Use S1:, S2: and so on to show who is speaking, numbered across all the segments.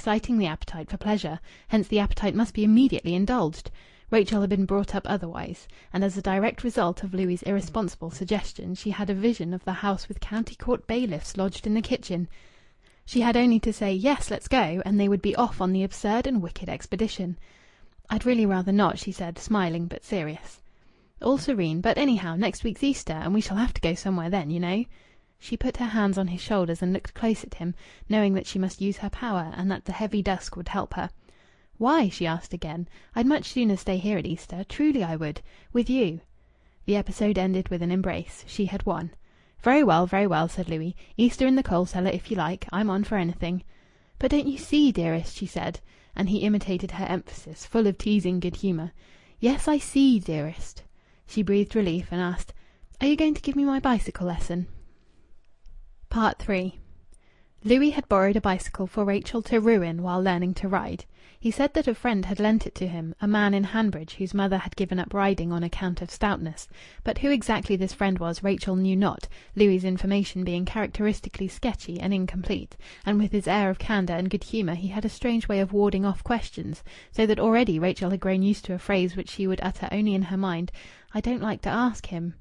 S1: exciting the appetite for pleasure, hence the appetite must be immediately indulged. Rachel had been brought up otherwise, and as a direct result of Louis' irresponsible suggestion she had a vision of the house with county court bailiffs lodged in the kitchen. She had only to say, "Yes, let's go," and they would be off on the absurd and wicked expedition. "I'd really rather not," she said, smiling but serious. "All serene. But anyhow, next week's Easter, and we shall have to go somewhere then, you know." She put her hands on his shoulders and looked close at him, knowing that she must use her power, and that the heavy dusk would help her. "Why?" she asked again. "I'd much sooner stay here at Easter. Truly I would. With you." The episode ended with an embrace. She had won. Very well, said Louis. "Easter in the coal cellar, if you like. I'm on for anything." "But don't you see, dearest?" she said, and he imitated her emphasis, full of teasing good humour. "Yes, I see, dearest." She breathed relief and asked, "Are you going to give me my bicycle lesson?" III. Louis had borrowed a bicycle for Rachel to ruin while learning to ride. He said that a friend had lent it to him, a man in Hanbridge whose mother had given up riding on account of stoutness. But who exactly this friend was Rachel knew not, Louis' information being characteristically sketchy and incomplete, and with his air of candour and good humour he had a strange way of warding off questions, so that already Rachel had grown used to a phrase which she would utter only in her mind: "I don't like to ask him."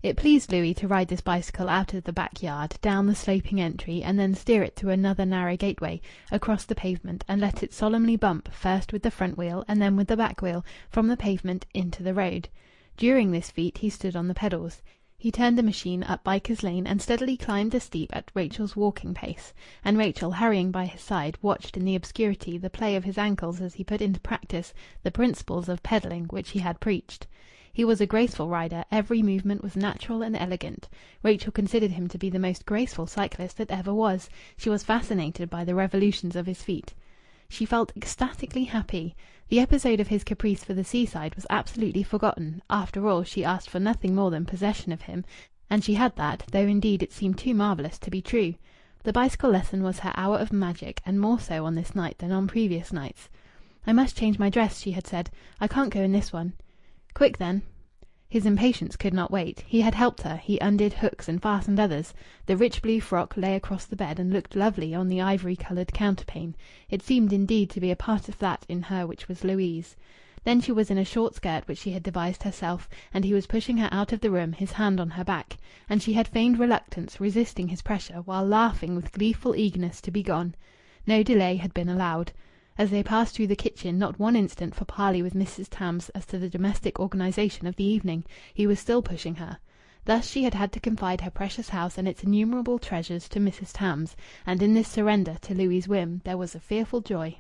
S1: It pleased Louis to ride this bicycle out of the backyard, down the sloping entry, and then steer it through another narrow gateway, across the pavement, and let it solemnly bump, first with the front wheel and then with the back wheel, from the pavement into the road. During this feat he stood on the pedals. He turned the machine up Biker's Lane and steadily climbed the steep at Rachel's walking pace, and Rachel, hurrying by his side, watched in the obscurity the play of his ankles as he put into practice the principles of pedalling which he had preached. He was a graceful rider. Every movement was natural and elegant. Rachel considered him to be the most graceful cyclist that ever was. She was fascinated by the revolutions of his feet. She felt ecstatically happy. The episode of his caprice for the seaside was absolutely forgotten. After all, she asked for nothing more than possession of him, and she had that, though indeed it seemed too marvellous to be true. The bicycle lesson was her hour of magic, and more so on this night than on previous nights. "I must change my dress," she had said. "I can't go in this one." "Quick, then." His impatience could not wait. He had helped her. He undid hooks and fastened others. The rich blue frock lay across the bed and looked lovely on the ivory-coloured counterpane. It seemed indeed to be a part of that in her which was Louise. Then she was in a short skirt which she had devised herself, and he was pushing her out of the room, his hand on her back. And she had feigned reluctance, resisting his pressure, while laughing with gleeful eagerness to be gone. No delay had been allowed. As they passed through the kitchen, not one instant for parley with Mrs. Tams as to the domestic organization of the evening, he was still pushing her. Thus she had had to confide her precious house and its innumerable treasures to Mrs. Tams, and in this surrender to Louis' whim there was a fearful joy.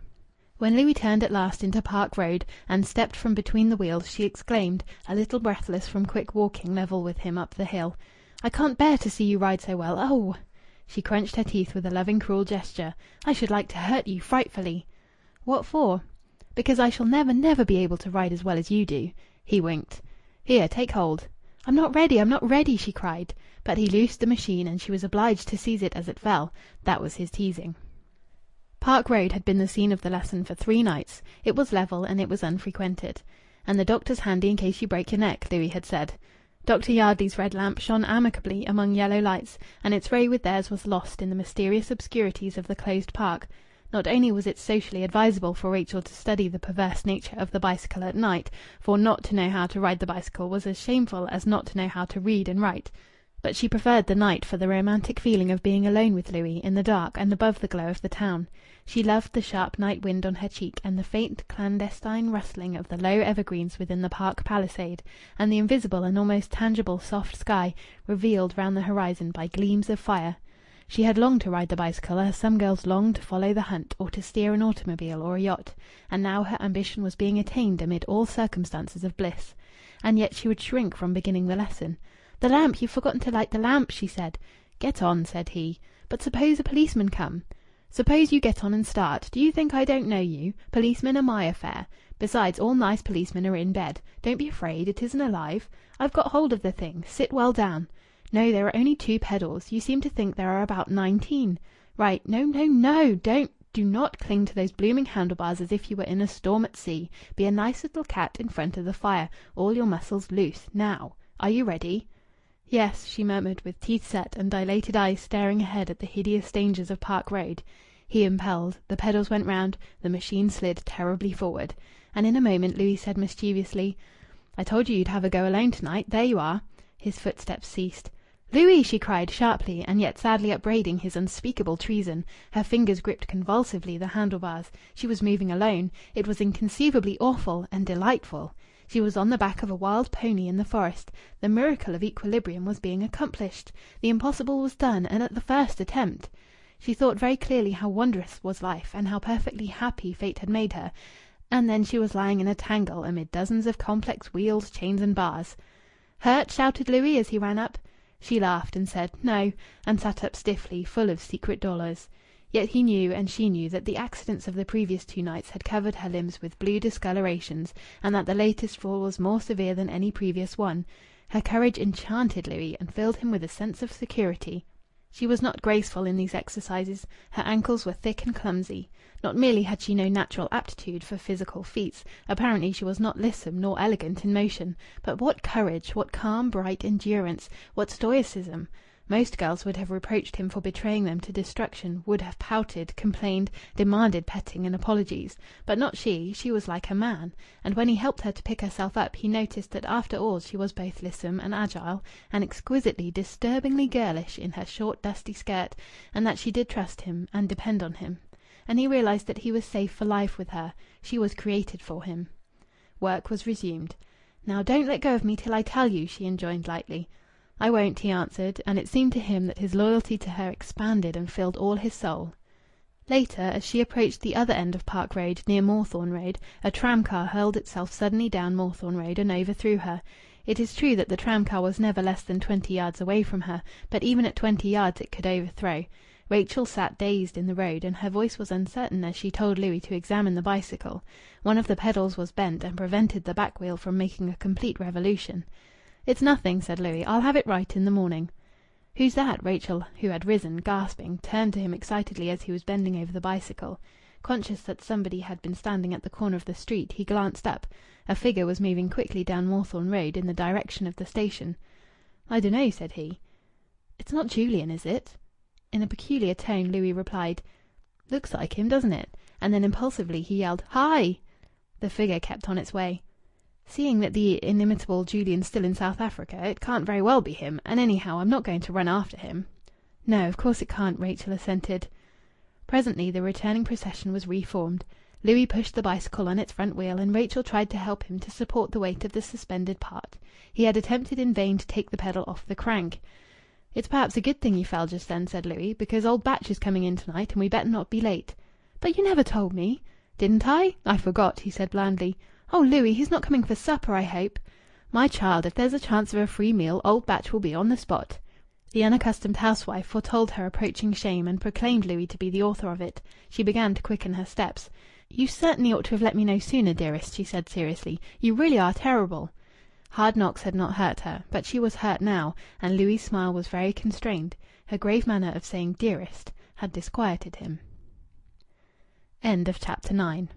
S1: When Louis turned at last into Park Road and stepped from between the wheels, she exclaimed, a little breathless from quick walking level with him up the hill, "I can't bear to see you ride so well. Oh!" She crunched her teeth with a loving, cruel gesture. "I should like to hurt you frightfully." "What for?" "Because I shall never, never be able to ride as well as you do." He winked. "Here, take hold." "I'm not ready, I'm not ready!" she cried. But he loosed the machine, and she was obliged to seize it as it fell. That was his teasing. Park Road had been the scene of the lesson for 3 nights. It was level, and it was unfrequented. "And the doctor's handy in case you break your neck," Louis had said. Dr. Yardley's red lamp shone amicably among yellow lights, and its ray with theirs was lost in the mysterious obscurities of the closed park. Not only was it socially advisable for Rachel to study the perverse nature of the bicycle at night, for not to know how to ride the bicycle was as shameful as not to know how to read and write, but she preferred the night for the romantic feeling of being alone with Louis in the dark and above the glow of the town. She loved the sharp night wind on her cheek, and the faint clandestine rustling of the low evergreens within the park palisade, and the invisible and almost tangible soft sky, revealed round the horizon by gleams of fire. She had longed to ride the bicycle, as some girls long to follow the hunt, or to steer an automobile or a yacht, and now her ambition was being attained amid all circumstances of bliss. And yet she would shrink from beginning the lesson. "The lamp! You've forgotten to light the lamp," she said. "Get on," said he. "But suppose a policeman come?" "Suppose you get on and start. Do you think I don't know you? Policemen are my affair. Besides, all nice policemen are in bed. Don't be afraid. It isn't alive. I've got hold of the thing. Sit well down. No, there are only 2 pedals. You seem to think there are about 19. Right. No, no, no! Do not cling to those blooming handlebars as if you were in a storm at sea. Be a nice little cat in front of the fire, all your muscles loose. Now. Are you ready?" "Yes," she murmured, with teeth set and dilated eyes staring ahead at the hideous dangers of Park Road. He impelled. The pedals went round. The machine slid terribly forward. And in a moment Louis said mischievously, "I told you you'd have a go alone tonight. There you are." His footsteps ceased. "Louis!" she cried, sharply, and yet sadly upbraiding his unspeakable treason. Her fingers gripped convulsively the handlebars. She was moving alone. It was inconceivably awful and delightful. She was on the back of a wild pony in the forest. The miracle of equilibrium was being accomplished. The impossible was done, and at the first attempt. She thought very clearly how wondrous was life, and how perfectly happy fate had made her. And then she was lying in a tangle amid dozens of complex wheels, chains, and bars. "Hurt?" shouted Louis as he ran up. She laughed and said "No," and sat up stiffly, full of secret dolours. Yet he knew, and she knew, that the accidents of the previous 2 nights had covered her limbs with blue discolorations, and that the latest fall was more severe than any previous one. Her courage enchanted Louis, and filled him with a sense of security. She was not graceful in these exercises. Her ankles were thick and clumsy. Not merely had she no natural aptitude for physical feats, apparently she was not lissome nor elegant in motion, but what courage, what calm, bright endurance, what stoicism! Most girls would have reproached him for betraying them to destruction, would have pouted, complained, demanded petting and apologies. But not she. She was like a man. And when he helped her to pick herself up, he noticed that after all she was both lissome and agile, and exquisitely, disturbingly girlish in her short, dusty skirt, and that she did trust him and depend on him. And he realized that he was safe for life with her. She was created for him. Work was resumed. "Now don't let go of me till I tell you," she enjoined lightly. "I won't," he answered, and it seemed to him that his loyalty to her expanded and filled all his soul. Later, as she approached the other end of Park Road, near Moorthorne Road, a tramcar hurled itself suddenly down Moorthorne Road and overthrew her. It is true that the tramcar was never less than 20 yards away from her, but even at 20 yards it could overthrow. Rachel sat dazed in the road, and her voice was uncertain as she told Louis to examine the bicycle. One of the pedals was bent and prevented the back wheel from making a complete revolution. "It's nothing," said Louis. "I'll have it right in the morning." "Who's that?" Rachel, who had risen, gasping, turned to him excitedly as he was bending over the bicycle. Conscious that somebody had been standing at the corner of the street, he glanced up. A figure was moving quickly down Moorthorne Road in the direction of the station. "I dunno," said he. "It's not Julian, is it?" In a peculiar tone Louis replied, "Looks like him, doesn't it?" And then impulsively he yelled, "Hi!" The figure kept on its way. "Seeing that the inimitable Julian's still in South Africa, it can't very well be him, and anyhow I'm not going to run after him." "No, of course it can't," Rachel assented. Presently the returning procession was reformed. Louis pushed the bicycle on its front wheel, and Rachel tried to help him to support the weight of the suspended part. He had attempted in vain to take the pedal off the crank. "It's perhaps a good thing you fell just then," said Louis, "because old Batch is coming in to-night, and we better not be late." "But you never told me." "Didn't I? I forgot," he said blandly. "Oh, Louis, he's not coming for supper, I hope." "My child, if there's a chance of a free meal, old Batch will be on the spot." The unaccustomed housewife foretold her approaching shame, and proclaimed Louis to be the author of it. She began to quicken her steps. "You certainly ought to have let me know sooner, dearest," she said seriously. "You really are terrible." Hard knocks had not hurt her, but she was hurt now, and Louis' smile was very constrained. Her grave manner of saying "dearest" had disquieted him. End of chapter 9.